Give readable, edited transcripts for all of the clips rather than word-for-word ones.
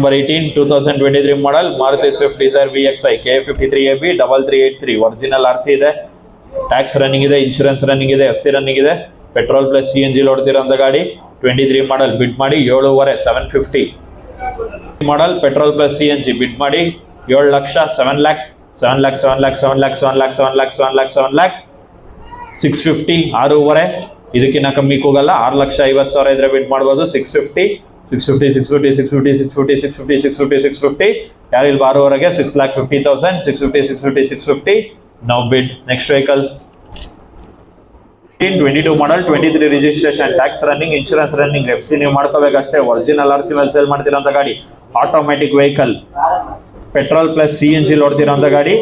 number 18, 2023 model Maruti Swift Dzire VXI K53AB 3383 original RC ಇದೆ, tax running ಇದೆ, insurance running ಇದೆ, FC running ಇದೆ, petrol plus CNG ಓಡ್ತಿರೋಂಥ ಗಾಡಿ. 23 ಮಾಡಲ್ ಬಿಡ್ ಮಾಡಿ 7,500 750 ಮಾಡಲ್ ಪೆಟ್ರೋಲ್ ಪ್ಲಸ್ CNG ಬಿಡ್ ಮಾಡಿ 7 lakh 7 lakh 7 lakh 7 lakh 7 lakh 7 lakh 7 lakh 7 lakh 7 lakh 650 6,500 ಇದಕ್ಕಿಂತ ಕಮ್ಮಿ ಹೋಗಲ್ಲ. 6,50,000 ಇದ್ರೆ ಬಿಡ್ ಮಾಡ್ಬೋದು. 650 650 650 650 650 650 650 650 ಯಾರಿಲ್ಲ 6,500ಗೆ 6,50,000 650 650 650 now bid. Next vehicle 22 model 23 registration, tax running, insurance running, FC ನೀವು ಮಾಡ್ಕೋಬೇಕಷ್ಟೇ. ಒರಿಜಿನಲ್ RC ಮೇಲೆ ಸೇಲ್ ಮಾಡ್ತಿರೋಂಥ ಗಾಡಿ, automatic vehicle, petrol plus CNG ಓಡ್ತಿರೋಂಥ ಗಾಡಿ.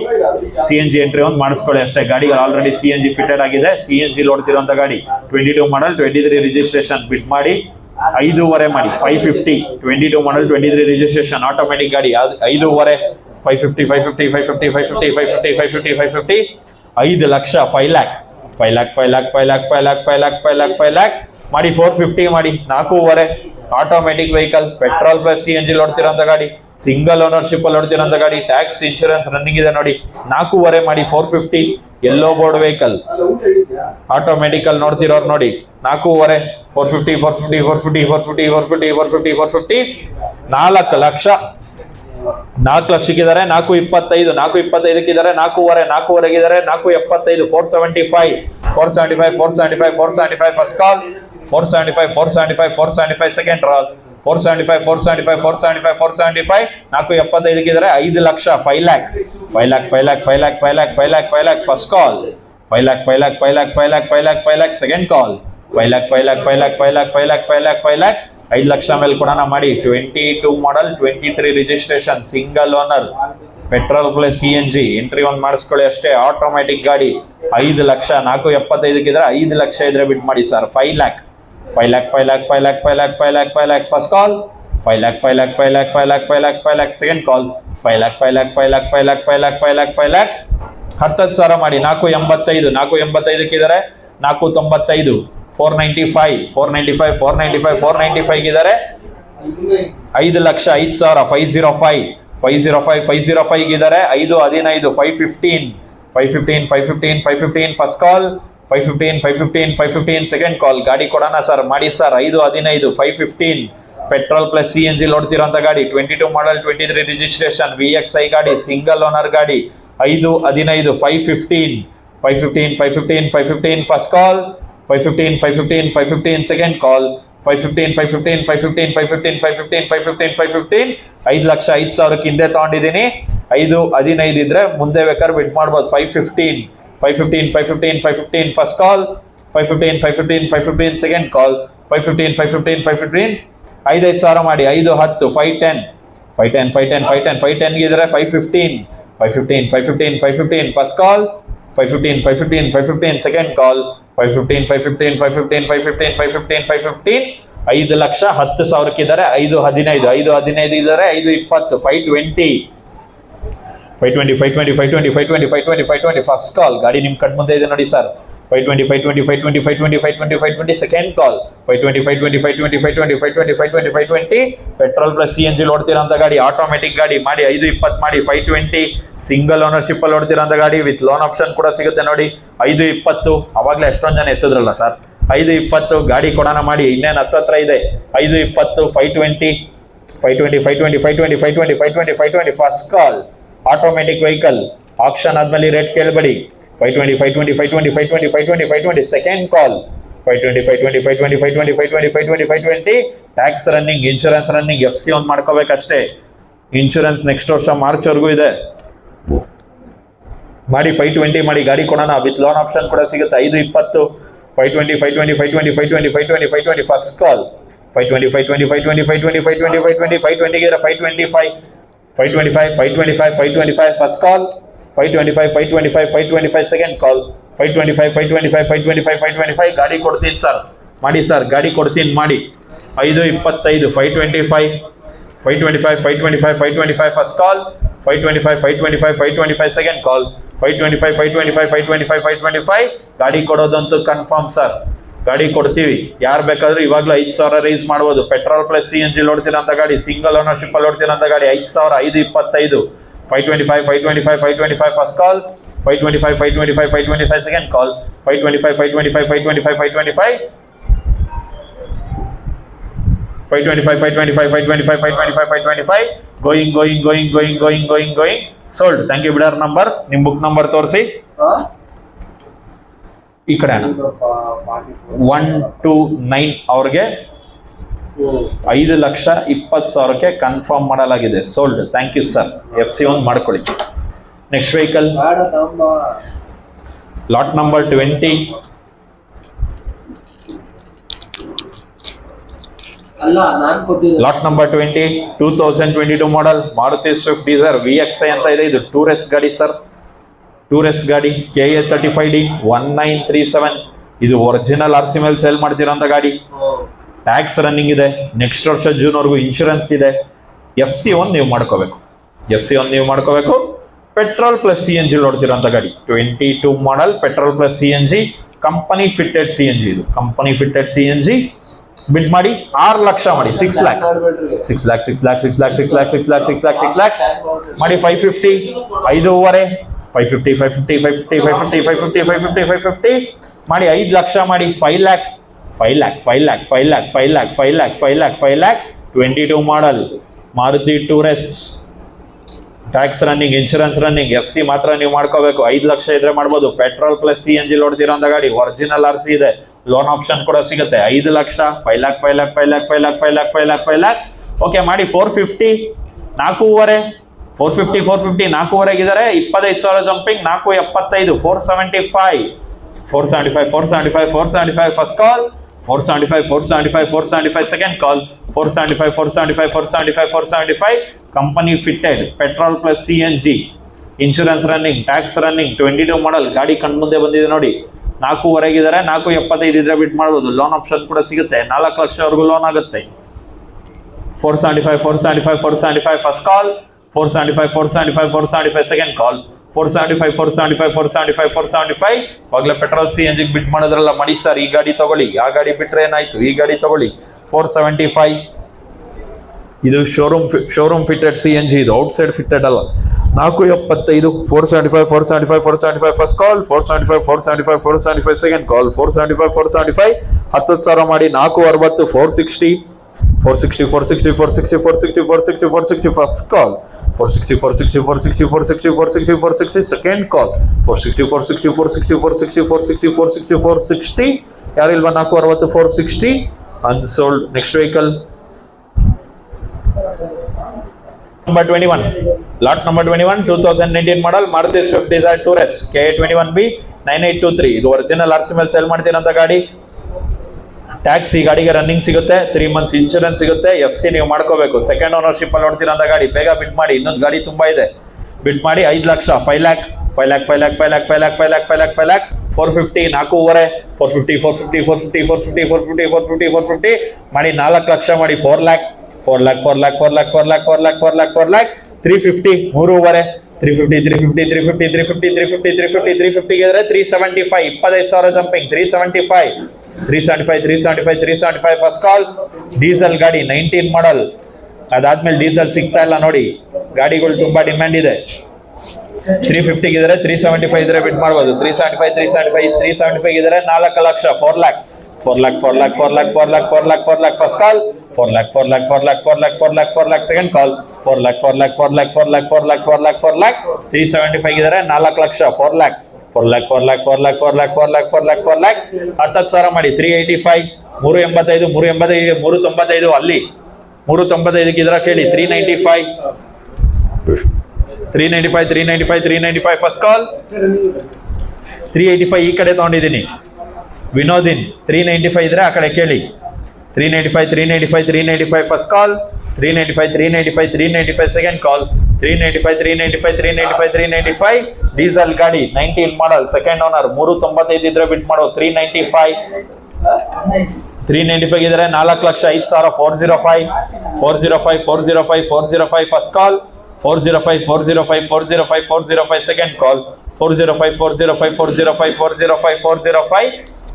CNG ಎಂಟ್ರಿ ಒಂದು ಮಾಡಿಸ್ಕೊಳ್ಳಿ ಅಷ್ಟೇ. ಗಾಡಿಗಳು ಆಲ್ರೆಡಿ CNG ಫಿಟೆಡ್ ಆಗಿದೆ. CNG ಓಡ್ತಿರೋಂಥ ಗಾಡಿ 22 ಮಾಡಲ್ 23 ರಿಜಿಸ್ಟ್ರೇಷನ್ ಬಿಡ್ ಮಾಡಿ 5,500 ಮಾಡಿ 550. 22 ಮಾಡಲ್ 23 ರಿಜಿಸ್ಟ್ರೇಷನ್ ಆಟೋಮ್ಯಾಟಿಕ್ ಗಾಡಿ 5,500 550 550 550 550 550 550 550 5 lakh 5 lakh 5 lakh 5 lakh 5 lakh 5 lakh 5 lakh 5 lakh 5 lakh ಮಾಡಿ 450 ಮಾಡಿ 4,500 automatic vehicle, petrol plus CNG ಓಡ್ತಿರೋಂಥ ಗಾಡಿ, ಸಿಂಗಲ್ ಓನರ್ಶಿಪ್ ಅಲ್ಲಿ ಓಡ್ತಿರೋಂಥ ಗಾಡಿ, ಟ್ಯಾಕ್ಸ್ ಇನ್ಶೂರೆನ್ಸ್ ರನ್ನಿಂಗ್ ಇದೆ ನೋಡಿ. 4,500 ಮಾಡಿ 450. ಎಲ್ಲೋ ಬೋರ್ಡ್ ವೆಹಿಕಲ್ ಆಟೋಮ್ಯಾಟಿಕ್ ಅಲ್ಲಿ ನೋಡ್ತಿರೋರು ನೋಡಿ. 4,500 450 450 450 450 450 450 450 4 ಲಕ್ಷ 4 ಲಕ್ಷಕ್ಕಿದ್ದಾರೆ. 425 425ಕ್ಕಿದ್ದಾರೆ. 4,500 4,500ಗಿದ್ದಾರೆ. 475 475 475 475 475 first call. 475 475 475 ಸೆಕೆಂಡ್ ಕಾಲ್. 475 475 475 475 475ಕ್ಕಿದ್ದಾರೆ. 5 lakh 5 lakh 5 lakh 5 lakh 5 lakh 5 lakh 5 lakh 5 lakh first call. 5 lakh 5 lakh 5 lakh 5 lakh 5 lakh 5 lakh second ಕಾಲ್. 5 lakh 5 lakh 5 lakh 5 lakh 5 lakh 5 lakh 5 lakh 5 lakh ಮೇಲೆ ಕೊಡೋಣ ಮಾಡಿ. 22 ಮಾಡಲ್ 23 registration, single owner, petrol plus CNG entry ಒಂದು ಮಾಡಿಸ್ಕೊಳ್ಳಿ ಅಷ್ಟೇ. Automatic ಗಾಡಿ 5 ಲಕ್ಷ 475ಕ್ಕಿದ್ರೆ 5 ಲಕ್ಷ ಇದ್ರೆ ಬಿಟ್ ಮಾಡಿ sir. 5 lakh 5 lakh 5 lakh 5 lakh 5 lakh 5 lakh 5 lakh first call. 5 lakh 5 lakh 5 lakh 5 lakh 5 lakh 5 lakh second ಕಾಲ್. 5 lakh 5 lakh 5 lakh 5 lakh 5 lakh 5 lakh 5 lakh 10,000 ಮಾಡಿ 485 485ಕ್ಕಿದ್ದಾರೆ. 495 495 495 495 495ಕ್ಕಿದ್ದಾರೆ. 5 lakh 5,000 505 505 505ಕ್ಕಿದ್ದಾರೆ. 515 515 515 515 515 first call. 515 515 515 second ಕಾಲ್. ಗಾಡಿ ಕೊಡೋಣ sir ಮಾಡಿ ಸರ್. 515 515 ಪೆಟ್ರೋಲ್ ಪ್ಲಸ್ CNG ಓಡ್ತಿರೋಂಥ ಗಾಡಿ, 22 ಮಾಡಲ್ 23 registration VXI ಗಾಡಿ, single owner ಗಾಡಿ. 515 515 515 515 515 first call. 515 515 515 second call. 515 515 515 515 515 515 515 5 lakh 5,000ಕ್ಕೆ ಹಿಂದೆ ತಗೊಂಡಿದ್ದೀನಿ. 515 ಇದ್ರೆ ಮುಂದೆ ಬೇಕಾದ್ರೆ ಬಿಡ್ ಮಾಡ್ಬೋದು. 515 515 515 515 ಫಸ್ಟ್ ಕಾಲ್. 515 515 515 second call. 515 515 515 5,000 ಮಾಡಿ 510 510 510 510 510 510ಗಿದ್ರೆ 515 515 515 515 first call. 515 515 515 second call. 515 515 515 515 515 515 5 lakh 10,000ಕ್ಕಿದ್ದಾರೆ. 515 515 ಇದ್ದಾರೆ. 520 520 520 520 520 520 520 520 ಫಸ್ಟ್ ಕಾಲ್. ಗಾಡಿ ನಿಮ್ಮ ಕಣ್ ಮುಂದೆ ಇದೆ ನೋಡಿ sir. 520 520 520 520 520 520 second call. 520 520 520 520 520 520 520 petrol plus CNG ಓಡ್ತಿರೋಂಥ ಗಾಡಿ, ಆಟೋಮ್ಯಾಟಿಕ್ ಗಾಡಿ ಮಾಡಿ 520 ಮಾಡಿ 520 ಸಿಂಗಲ್ ಓನರ್ಶಿಪ್ ಅಲ್ಲಿ ಓಡ್ತಿರೋಂಥ ಗಾಡಿ ವಿತ್ ಲೋನ್ ಆಪ್ಷನ್ ಕೂಡ ಸಿಗುತ್ತೆ ನೋಡಿ. 520 ಅವಾಗಲೇ ಎಷ್ಟೊಂದು ಜನ ಎತ್ತಿದ್ರಲ್ಲ ಸರ್. 520 ಗಾಡಿ ಕೊಡೋಣ ಮಾಡಿ. ಇನ್ನೇನು ಹತ್ರ ಇದೆ. 520 520 520 520 520 520 520 520 first call. Automatic vehicle, option ಆದ್ಮೇಲೆ ರೇಟ್ ಕೇಳಬೇಡಿ. 520 520 520 520 520 520 second call. 520 520 520 520 520 520 520 tax running, insurance running, FC ಒಂದು ಮಾಡ್ಕೋಬೇಕಷ್ಟೇ. ಇನ್ಶೂರೆನ್ಸ್ ನೆಕ್ಸ್ಟ್ ವರ್ಷ ಮಾರ್ಚ್ ವರೆಗೂ ಇದೆ ಮಾಡಿ. 520 ಮಾಡಿ ಗಾಡಿ ಕೊಡೋಣ ವಿತ್ ಲೋನ್ ಆಪ್ಷನ್ ಕೂಡ ಸಿಗುತ್ತೆ. 520 520 520 520 520 520 520 ಫಸ್ಟ್ ಕಾಲ್. 520 520 520 520 520 520 520ಗಿದ್ರೆ 525 525 525 525 ಫಸ್ಟ್ ಕಾಲ್. 525 525 525 ಸೆಕೆಂಡ್ ಕಾಲ್. 525 525 525 525 ಗಾಡಿ ಕೊಡ್ತೀನಿ ಸರ್ ಮಾಡಿ ಸರ್. ಗಾಡಿ ಕೊಡ್ತೀನಿ ಮಾಡಿ. 525 525 525 525 525 ಫಸ್ಟ್ ಕಾಲ್. 525 525 525 ಸೆಕೆಂಡ್ ಕಾಲ್. 525 525 525 525 ಗಾಡಿ ಕೊಡೋದಂತೂ ಕನ್ಫರ್ಮ್ ಸರ್. ಗಾಡಿ ಕೊಡ್ತೀವಿ. ಯಾರು ಬೇಕಾದ್ರೂ ಇವಾಗ್ಲೂ 5,000 ರೈಸ್ ಮಾಡ್ಬೋದು. ಪೆಟ್ರೋಲ್ ಪ್ಲಸ್ CNG ನೋಡ್ತೀರಂತ ಗಾಡಿ, ಸಿಂಗಲ್ ಓನರ್ಶಿಪ್ ಅಲ್ಲಿ ನೋಡ್ತೀರಂತ ಗಾಡಿ 5,525, 525, 525, 525 first call, 525, 525, 525 second call, 525, 525, 525, 525, 525, 525, 525, 525, 525, going, sold. Thank you. Bidder number, ನಿಮ್ ಬುಕ್ ನಂಬರ್ ತೋರಿಸಿ. ಈ ಕಡೆ 129 ಅವ್ರಿಗೆ 5,20,000ಕ್ಕೆ ಕನ್ಫರ್ಮ್ ಮಾಡಲಾಗಿದೆ. Sold. Thank you sir. FC1 ಮಾಡ್ಕೊಳ್ಳಿ. Next vehicle lot number 20. Lot number 20 2022 model Maruti Swift Dzire VXI ಅಂತ ಇದೆ. ಇದು ಟೂರಿಸ್ಟ್ ಗಾಡಿ ಸರ್, ಟೂರಿಸ್ಟ್ ಗಾಡಿ KA 35D 1937. ಇದು ಒರಿಜಿನಲ್ RC ಮೇಲೆ ಸೇಲ್ ಮಾಡ್ತಿರೋಂಥ ಗಾಡಿ. ಟ್ಯಾಕ್ಸ್ ರನ್ನಿಂಗ್ ಇದೆ. ನೆಕ್ಸ್ಟ್ ವರ್ಷ ಜೂನ್ ವರೆಗೂ ಇನ್ಶೂರೆನ್ಸ್ ಇದೆ. FC1 ನೀವು ಮಾಡ್ಕೋಬೇಕು. FC1 ನೀವು ಮಾಡ್ಕೋಬೇಕು. ಪೆಟ್ರೋಲ್ ಪ್ಲಸ್ CNG ನೋಡ್ತಿರೋಂಥ ಗಾಡಿ 22 model, petrol plus CNG, company fitted CNG. ಇದು ಕಂಪನಿ ಫಿಟ್ಟೆಡ್ CNG. ಬಿಡ್ ಮಾಡಿ 6 ಲಕ್ಷ ಮಾಡಿ, 6 lakh ಮಾಡಿ 550, 5.5, 550, 550, 550, 550, 550, 550, 550 ಮಾಡಿ 5 ಲಕ್ಷ ಮಾಡಿ 5 lakh, 22 model Maruti tour S. Tax running, insurance running, FC ಮಾತ್ರ ನೀವು ಮಾಡ್ಕೋಬೇಕು. 5 ಲಕ್ಷ ಇದ್ರೆ ಮಾಡ್ಬೋದು. ಪೆಟ್ರೋಲ್ ಪ್ಲಸ್ CNG ನೋಡ್ತಿರೋಂಥ ಗಾಡಿ, ಒರಿಜಿನಲ್ RC ಇದೆ, ಲೋನ್ ಆಪ್ಷನ್ ಕೂಡ ಸಿಗುತ್ತೆ. 5 ಲಕ್ಷ, 5 lakh. ಓಕೆ ಮಾಡಿ 450, 4.5, 450, 4.5 25,000 ಜಂಪಿಂಗ್, 475, 475 ಫಸ್ಟ್ ಕಾಲ್, 475 ಸೆಕೆಂಡ್ ಕಾಲ್, 475 company fitted, petrol plus CNG, insurance running, tax running, 22 model ಗಾಡಿ ಕಣ್ಮುಂದೆ ಬಂದಿದೆ ನೋಡಿ. 4.5 475 ಇದ್ರೆ ಬಿಟ್ ಮಾಡ್ಬೋದು. ಲೋನ್ ಆಪ್ಷನ್ ಕೂಡ ಸಿಗುತ್ತೆ. 4 ಲಕ್ಷವರೆಗೂ ಲೋನ್ ಆಗುತ್ತೆ. 475 ಫಸ್ಟ್ ಕಾಲ್, 475 ಸೆಕೆಂಡ್ ಕಾಲ್, 475 ಇವಾಗಲೇ ಪೆಟ್ರೋಲ್ CNG ಬಿಟ್ ಮಾಡೋದ್ರಲ್ಲ ಮಾಡಿ ಸರ್. ಈ ಗಾಡಿ ತಗೊಳ್ಳಿ. ಆ ಗಾಡಿ ಬಿಟ್ರೆ ಏನಾಯ್ತು, ಈ ಗಾಡಿ ತಗೊಳ್ಳಿ. 475 ಇದು ಶೋರೂಮ್ ಫಿಟ್ಟೆಡ್ CNG. ಇದು ಔಟ್ ಸೈಡ್ ಫಿಟ್ಟೆಡ್ ಅಲ್ಲ. 475, 475 ಫಸ್ಟ್ ಕಾಲ್, 475 ಸೆಕೆಂಡ್ ಕಾಲ್, 475 10,000 ಮಾಡಿ 460, 460 ಫಸ್ಟ್ ಕಾಲ್, 460 ಸೆಕೆಂಡ್ ಕಾಲ್, 460 ಯಾರಿಲ್ವಾ 460, 460 unsold. Next vehicle number 21, lot number 21 2019 model Maruti Swift Dzire tour S KA 21B 9823. ಇದು ಒರಿಜಿನಲ್ RC ಮೇಲೆ ಸೇಲ್ ಮಾಡ್ತೀರಂತ ಗಾಡಿ. ಟ್ಯಾಕ್ಸ್ ಈ ಗಾಡಿಗೆ ರನ್ನಿಂಗ್ ಸಿಗುತ್ತೆ. 3 months ಇನ್ಶೂರೆನ್ಸ್ ಸಿಗುತ್ತೆ. FC ನೀವು ಮಾಡ್ಕೋಬೇಕು. ಸೆಕೆಂಡ್ ಓನರ್ಶಿಪ್ ಅಲ್ಲಿ ನೋಡ್ತೀರಂತ ಗಾಡಿ. ಬೇಗ ಬಿಡ್ ಮಾಡಿ, ಇನ್ನೊಂದು ಗಾಡಿ ತುಂಬಾ ಇದೆ. ಬಿಡ್ ಮಾಡಿ 5 ಲಕ್ಷ, 5 lakh, 450, 450 ಮಾಡಿ 4 ಲಕ್ಷ ಮಾಡಿ 4 lakh, 350, 3.5, 350 ಗೆದ್ರೆ 375, 25,000 ಜಂಪಿಂಗ್, 375 ಫಸ್ಟ್ ಕಾಲ್. ಡೀಸೆಲ್ ಗಾಡಿ 19 ಮಾಡೆಲ್. ಅದಾದ್ಮೇಲೆ ಡೀಸೆಲ್ ಸಿಗ್ತಾ ಇಲ್ಲ ನೋಡಿ. ಗಾಡಿಗಳು ತುಂಬಾ ಡಿಮ್ಯಾಂಡ್ ಇದೆ. 350 ಗಿದ್ರೆ 375 ಇದ್ರೆ ಬಿಟ್ ಮಾಡ್ಬೋದು. 375 ಇದ್ರೆ 4 lakh, 4 lakh first call, 4 lakh second ಕಾಲ್, 4 lakh 375 ಇದ್ರೆ 4 ಲಕ್ಷ, 4 lakh 10,000 ಮಾಡಿ 385, 395 ಅಲ್ಲಿ 395 ಇದ್ರ ಕೇಳಿ 395 ಫಸ್ಟ್ ಕಾಲ್, 385 ಈ ಕಡೆ ತಗೊಂಡಿದ್ದೀನಿ. ವಿನೋದಿನ್ 395 ಇದ್ರೆ ಆ ಕಡೆ ಕೇಳಿ. 395 ಫಸ್ಟ್ ಕಾಲ್, 395 ಸೆಕೆಂಡ್ ಕಾಲ್, 395 ಡೀಸೆಲ್ ಗಾಡಿ 19 ಮಾಡೆಲ್ ಸೆಕೆಂಡ್ ಓನರ್, 395 ಇದ್ರೆ ಬಿಟ್ ಮಾಡೋ. 395 ಇದ್ರೆ 4 ಲಕ್ಷ 5,000, 405 ಫಸ್ಟ್ ಕಾಲ್, 405 ಸೆಕೆಂಡ್ ಕಾಲ್, 405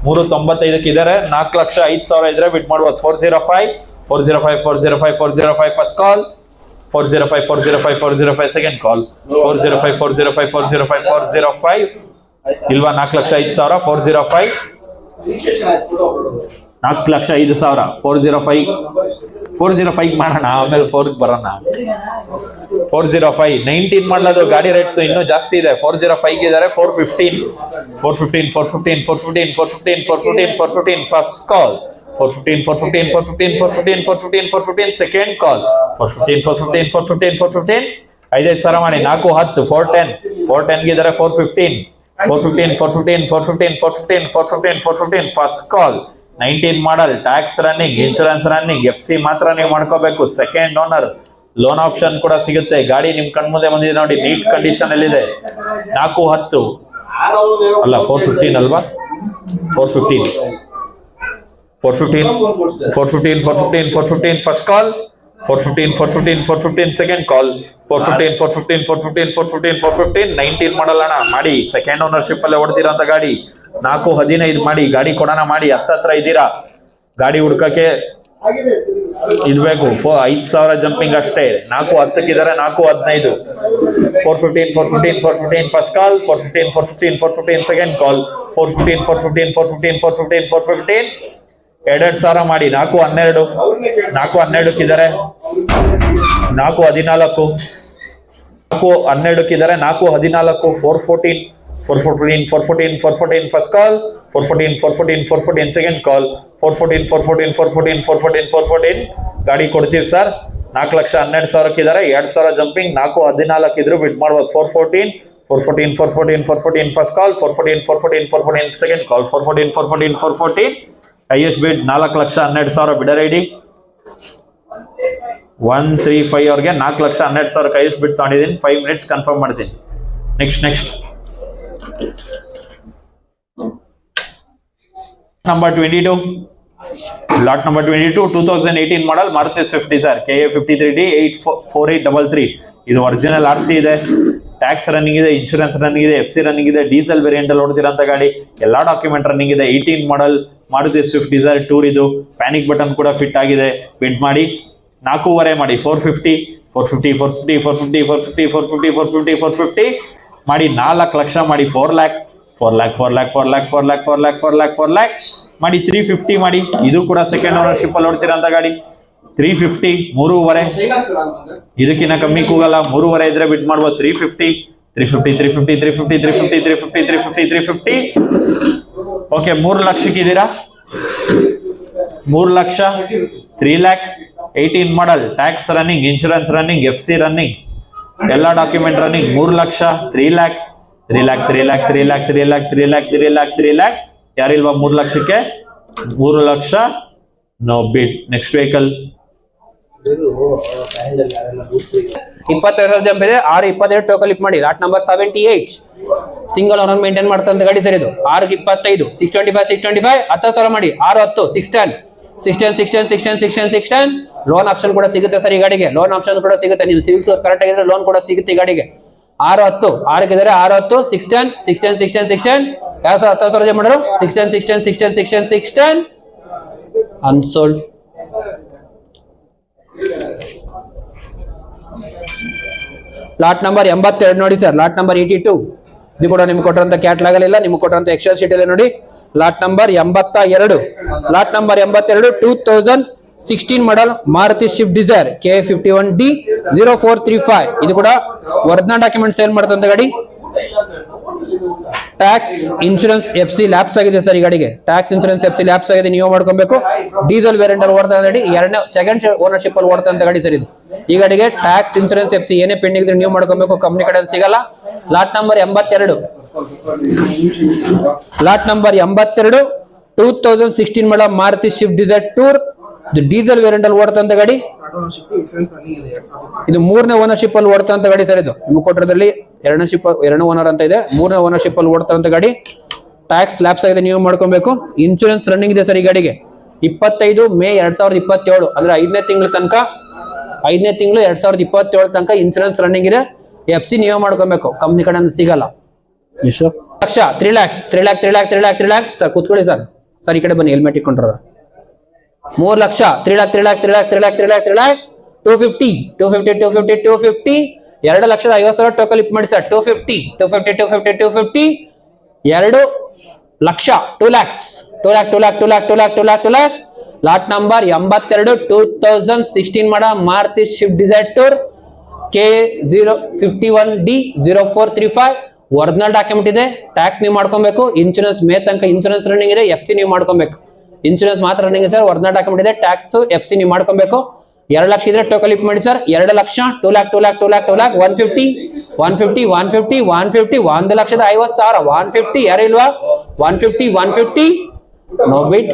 395 ಇದಾರೆ. 4,05,000 ಇದ್ರೆ ಬಿಟ್ ಮಾಡ್ಬೋದು. 405 405 405 405 ಫಸ್ಟ್ ಕಾಲ್. 405 405 405 ಸೆಕೆಂಡ್ ಕಾಲ್. 405 405 405 405 ಇಲ್ವಾ? 4,05,000 405 4,05,000 405 405 ಮಾಡೋಣ, ಆಮೇಲೆ 4 ಬರೋಣ. 405 19 ಮಾಡ್ಲದು ಗಾಡಿ ರೇಟ್ ಇನ್ನೂ ಜಾಸ್ತಿ ಇದೆ. 405 ಇದಾರೆ. 415 415 415 415 415 415 415 ಫಸ್ಟ್ ಕಾಲ್. 415 415 415 415 415 415 ಸೆಕೆಂಡ್ ಕಾಲ್. 415 415 415 415 5,000 ಮಾಡಿ. 410 410 410 ಇದಾರೆ. 415 415 415 415 415 415 415 first call. 19 model, tax running, insurance running, FC ಮಾತ್ರ ನೀವು ಮಾಡ್ಕೋಬೇಕು. ಸೆಕೆಂಡ್ ಓನರ್, ಲೋನ್ ಆಪ್ಷನ್ ಕೂಡ ಸಿಗುತ್ತೆ. ಗಾಡಿ ನಿಮ್ ಕಣ್ಮುಂದೆ ಬಂದಿದೆ ನೋಡಿ, ನೀಟ್ ಕಂಡೀಷನ್ ಅಲ್ಲಿ ಇದೆ. 410 ಅಲ್ಲ 415 ಅಲ್ವಾ? 415 415 415 415 415 ಫಸ್ಟ್ ಕಾಲ್. 415 415 415 ಸೆಕೆಂಡ್ ಕಾಲ್. 415 415 415 415 415 19 ಮಾಡಲ್ ಅಣ್ಣ ಮಾಡಿ. ಸೆಕೆಂಡ್ ಓನರ್ಶಿಪ್ ಅಲ್ಲೇ ಓಡ್ತಿರೋಂಥ ಗಾಡಿ. 415 ಮಾಡಿ. ಗಾಡಿ ಕೊಡೋಣ ಮಾಡಿ. ಹತ್ತತ್ರ ಇದ್ದೀರಾ, ಗಾಡಿ ಹುಡ್ಕಕ್ಕೆ ಇದ್ಬೇಕು. 5,000 ಜಂಪಿಂಗ್ ಅಷ್ಟೇ. 410 ಇದಾರೆ. 415 415 415 415 ಫಸ್ಟ್ ಕಾಲ್. 415 415 415 ಸೆಕೆಂಡ್ ಕಾಲ್. 415 415 415 415 415 2,000 ಮಾಡಿ. 412 412 ಇದಾರೆ. 414 412 ಇದಾರೆ. 414 414 414 414 414 ಫಸ್ಟ್ ಕಾಲ್. 414 414 414 ಸೆಕೆಂಡ್ ಕಾಲ್. 414 414 414 414 414 ಗಾಡಿ ಕೊಡ್ತೀವಿ ಸರ್. 4,12,000 ಇದಾರೆ. 2,000 ಜಂಪಿಂಗ್. 414 ಇದ್ರು ಬಿಟ್ ಮಾಡ್ಬೋದು. 414 414 414 414 ಫಸ್ಟ್ ಕಾಲ್. 414 414 414 ಸೆಕೆಂಡ್ ಕಾಲ್. 414 414 414 ಹೈಯೆಸ್ಟ್ ಬಿಡ್ 4,12,000 ಬಿಡರ್ ಐಡಿ 135 ಅವ್ರಿಗೆ 4,12,000 ಹೈಯೆಸ್ಟ್ ಬಿಡ್ ತಗೊಂಡಿದ್ದೀನಿ. 5 ಮಿನಿಟ್ಸ್ ಕನ್ಫರ್ಮ್ ಮಾಡ್ತೀನಿ. Next number 22, lot number 22 2018 model Maruti Swift Dzire KA 53D 84833. ಇದು ಒರಿಜಿನಲ್ RC ಇದೆ. ಟ್ಯಾಕ್ಸ್ ರನ್ನಿಂಗ್ ಇದೆ, ಇನ್ಶೂರೆನ್ಸ್ ರನ್ನಿಂಗ್ ಇದೆ, FC ರನ್ನಿಂಗ್ ಇದೆ, ಡೀಸೆಲ್ ವೇರಿಯಂಟ್ ಅಲ್ಲಿ ಓಡ್ತಿರೋಂಥ ಗಾಡಿ. ಎಲ್ಲಾ ಡಾಕ್ಯುಮೆಂಟ್ ರನ್ನಿಂಗ್ ಇದೆ. 18 model Maruti Swift Dzire tour. ಇದು ಪ್ಯಾನಿಕ್ ಬಟನ್ ಕೂಡ ಫಿಟ್ ಆಗಿದೆ. ಬಿಡ್ ಮಾಡಿ 4.5 ಮಾಡಿ. 450 450 450 450 450 450 450 450 ಮಾಡಿ. 4 ಲಕ್ಷ ಮಾಡಿ. 4 lakh 4 lakh 4 lakh 4 lakh 4 lakh 4 lakh 4 lakh 4 lakh ಮಾಡಿ. 350 ಮಾಡಿ. ಇದು ಕೂಡ ಸೆಕೆಂಡ್ ಓನರ್ಶಿಪ್ ಅಲ್ಲಿ ಓಡ್ತಿರೋಂಥ ಗಾಡಿ. 350 3.5 ಇದಕ್ಕಿಂತ ಕಮ್ಮಿ ಕೂಗಲ್ಲ. 3.5 ಇದ್ರೆ ಬಿಡ್ ಮಾಡ್ಬೋದು. 350 350 350 350 350 350 350 350 ಓಕೆ. 3 ಲಕ್ಷಕ್ಕೆ ಇದ್ದೀರಾ? 3 lakh 3 lakh 18 model, tax running, insurance running, FC running, ಎಲ್ಲ document running. 3 lakh 3 lakh 3 lakh 3 lakh 3 lakh 3 lakh 3 lakh 3 lakh 3 lakh ಯಾರಿಲ್ವಾ? 3 ಲಕ್ಷಕ್ಕೆ 3 lakh no bid. Next vehicle 22,000 jump ಇದೆ. 6.22 ಟೋಕನ್ ಕ್ಲಿಕ್ ಮಾಡಿ. Lot number 78 single owner maintain ಮಾಡ್ತಂತ ಗಾಡಿ sir ಇದು. 6.25 625 625 10,000 ಮಾಡಿ. 610 610 610 610 610 610 610 loan option ಕೂಡ ಸಿಗುತ್ತೆ ಸರ್ ಈ ಗಾಡಿಗೆ. ಲೋನ್ ಆಪ್ಷನ್ ಕೂಡ ಸಿಗುತ್ತೆ. ನೀವು ಸಿವಿಲ್ ಸ್ಕೋರ್ ಕರೆಕ್ಟ್ ಆಗಿದ್ರೆ ಲೋನ್ ಕೂಡ ಸಿಗುತ್ತೆ ಈ ಗಾಡಿಗೆ. 610 6 610 610 610 610 610 ಯಾವ ಸರ್ 10,000 ಜಂಪ್ ಮಾಡಿದ್ರು. 610 610 610 610 610 ಅನ್ಸೋಲ್ಡ್. ಲಾಟ್ ನಂಬರ್ 82 ನೋಡಿ ಸರ್. ಲಾಟ್ ನಂಬರ್ 82 ಇದು ಕೂಡ ನಿಮ್ಗೆ ಕೊಟ್ಟಂತ ಕ್ಯಾಟ್ಲಾಗ್ ಅಲ್ಲಿಲ್ಲ, ನಿಮ್ಗೆ ಕೊಟ್ಟಂತ ಎಕ್ಸೆಲ್ ಶೀಟ್ ಇದೆ ನೋಡಿ. Lot number 82. Lot number 82 2016 model Maruti Swift Dzire KA 51D 0435. ಇದು ಕೂಡ ಒರಿಜಿನಲ್ ಡಾಕ್ಯುಮೆಂಟ್ ಸೇಲ್ ಮಾಡ್ತಂತ ಗಾಡಿ. ಟ್ಯಾಕ್ಸ್ ಇನ್ಶೂರೆನ್ಸ್ FC ಲ್ಯಾಪ್ಸ್ ಆಗಿದೆ ಸರ್ ಈ ಗಾಡಿಗೆ. ಟ್ಯಾಕ್ಸ್ ಇನ್ಶೂರೆನ್ಸ್ FC ಲ್ಯಾಪ್ಸ್ ಆಗಿದೆ, ನೀವು ಮಾಡ್ಕೊಬೇಕು. ಡೀಸೆಲ್ ವೇರಿಯಂಟ್ ಅಲ್ಲಿ ಓಡ್ತಾ ಗಾಡಿ. ಸೆಕೆಂಡ್ ಓನರ್ಶಿಪ್ ಅಲ್ಲಿ ಓಡ್ತಂತ ಗಾಡಿ ಸರ್ ಇದು. ಈ ಗಾಡಿಗೆ ಟ್ಯಾಕ್ಸ್ ಇನ್ಶೂರೆನ್ಸ್ FC ಏನೇ ಪೆಂಡಿಂಗ್ ಇದ್ರೆ ನೀವು ಮಾಡ್ಕೊಬೇಕು, ಕಂಪ್ನಿ ಕಡೆ ಸಿಗಲ್ಲ. Lot number 82. Lot number 82 2016 model Maruti Swift Dzire tour. ಇದು ಡೀಸೆಲ್ ವೇರಿಯಂಟ್ ಅಲ್ಲಿ ಓಡ್ತಂತ ಗಾಡಿ. ಇದು 3ನೇ ಓನರ್ಶಿಪ್ ಅಲ್ಲಿ ಓಡ್ತಂತ ಗಾಡಿ ಸರ್ ಇದು. ನಿಮ್ಗೆ ಕೊಟ್ಟಿರೋದ್ರಲ್ಲಿ 2 ಓನರ್ ಅಂತ ಇದೆ. 3ನೇ ಓನರ್ಶಿಪ್ ಅಲ್ಲಿ ಓಡ್ತಂತ ಗಾಡಿ. ಟ್ಯಾಕ್ಸ್ ಲ್ಯಾಪ್ಸ್ ಆಗಿದೆ, ನೀವು ಮಾಡ್ಕೊಬೇಕು. ಇನ್ಶೂರೆನ್ಸ್ ರನ್ನಿಂಗ್ ಇದೆ ಸರ್ ಈ ಗಾಡಿಗೆ. 25 ಮೇ 2027 ಅಂದ್ರೆ 5ನೇ ತಿಂಗಳ ತನಕ 5ನೇ ತಿಂಗಳು 2027 ತನಕ ಇನ್ಶೂರೆನ್ಸ್ ರನ್ನಿಂಗ್ ಇದೆ. FC ನೀವೇ ಮಾಡ್ಕೊಬೇಕು, ಕಂಪ್ನಿ ಕಡೆ ಸಿಗಲ್ಲ. ಎಷ್ಟು lakh 3 lakhs 3 lakh 3 lakh 3 lakh 3 lakh sir. ಕೂತ್ಕೊಳ್ಳಿ ಸರ್. ಸರ್ ಈ ಕಡೆ ಬನ್ನಿ, ಹೆಲ್ಮೆಟ್ ಇಟ್ಕೊಂಡ್ರ 3 ಲಕ್ಷ 3 ಲ್ಯಾಕ್ 3 ಲ್ಯಾಕ್ 3 ಲ್ಯಾಕ್ 3 ಲ್ಯಾಕ್ 3 ಲ್ಯಾಕ್ 3 ಲ್ಯಾಕ್ 250 250 250 250 2,50,000 ಟೋಕನ್ ಲಿಫ್ಟ್ ಮಾಡಿ sir. 250 250 250 250 2 lakh 2 lakhs 2 lakh 2 lakh 2 lakh 2 lakh 2 lakh 2 lakhs. Lot number 82 2016 ಮಾಡ Maruti swift dzire tour K051D 0435. Original document ಇದೆ. ಟ್ಯಾಕ್ಸ್ ನೀವು ಮಾಡ್ಕೊಬೇಕು. ಇನ್ಶೂರೆನ್ಸ್ ಮೇ ತನಕ ಇನ್ಶೂರೆನ್ಸ್ ರನ್ನಿಂಗ್ ಇದೆ. FC ನೀವು ಮಾಡ್ಕೊಬೇಕು. ಇನ್ಶೂರೆನ್ಸ್ ಮಾತ್ರ ರನ್ನಿಂಗ್ ಇದೆ ಸರ್. ಒರಿಜಿನಲ್ ಡಾಕ್ಯುಮೆಂಟ್ ಇದೆ. ಟ್ಯಾಕ್ಸ್ FC ನೀವು ಮಾಡ್ಕೊಬೇಕು. 2 ಲಕ್ಷ ಇದ್ರೆ ಟೋಕನ್ ಲಿಫ್ಟ್ ಮಾಡಿ ಸರ್. 2 ಲಕ್ಷ 2 ಲ್ಯಾಕ್ 2 ಲ್ಯಾಕ್ 2 ಲ್ಯಾಕ್ 2 ಲ್ಯಾಕ್ 150 150 150 150 1,50,000 150 ಯಾರು ಇಲ್ವಾ 150 150 ನೋ ಬಿಟ್.